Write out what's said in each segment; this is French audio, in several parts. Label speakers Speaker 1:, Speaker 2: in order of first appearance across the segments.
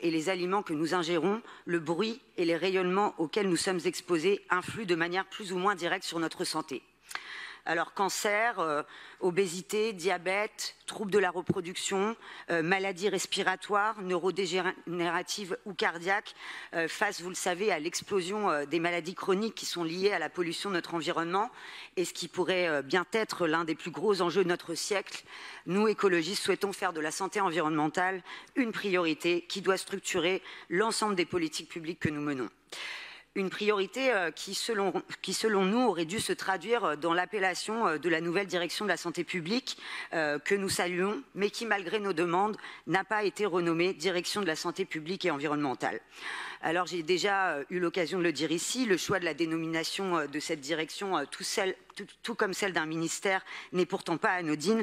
Speaker 1: et les aliments que nous ingérons, le bruit et les rayonnements auxquels nous sommes exposés influent de manière plus ou moins directe sur notre santé. Alors cancer, obésité, diabète, troubles de la reproduction, maladies respiratoires, neurodégénératives ou cardiaques, face, vous le savez, à l'explosion des maladies chroniques qui sont liées à la pollution de notre environnement et ce qui pourrait bien être l'un des plus gros enjeux de notre siècle, nous, écologistes, souhaitons faire de la santé environnementale une priorité qui doit structurer l'ensemble des politiques publiques que nous menons. Une priorité qui, selon nous, aurait dû se traduire dans l'appellation de la nouvelle direction de la santé publique que nous saluons, mais qui, malgré nos demandes, n'a pas été renommée direction de la santé publique et environnementale. Alors, j'ai déjà eu l'occasion de le dire ici, le choix de la dénomination de cette direction, tout comme celle d'un ministère, n'est pourtant pas anodine.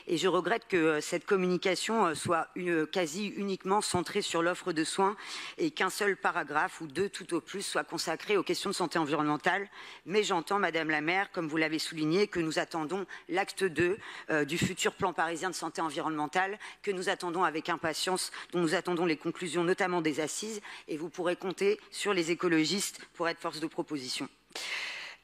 Speaker 1: Et je regrette que cette communication soit quasi uniquement centrée sur l'offre de soins et qu'un seul paragraphe ou deux tout au plus soit consacré aux questions de santé environnementale. Mais j'entends, Madame la maire, comme vous l'avez souligné, que nous attendons l'acte 2 du futur plan parisien de santé environnementale, que nous attendons avec impatience, dont nous attendons les conclusions, notamment des assises. Et vous pourrez compter sur les écologistes pour être force de proposition.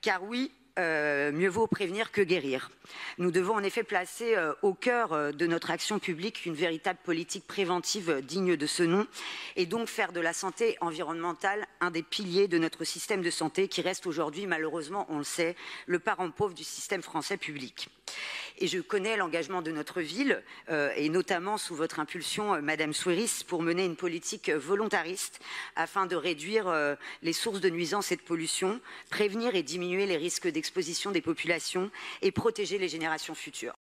Speaker 1: Car oui, mieux vaut prévenir que guérir. Nous devons en effet placer au cœur de notre action publique une véritable politique préventive digne de ce nom et donc faire de la santé environnementale un des piliers de notre système de santé qui reste aujourd'hui, malheureusement, on le sait, le parent pauvre du système français public. Et je connais l'engagement de notre ville, et notamment sous votre impulsion, Madame Souiris, pour mener une politique volontariste afin de réduire les sources de nuisances et de pollution, prévenir et diminuer les risques d'exposition des populations et protéger les générations futures.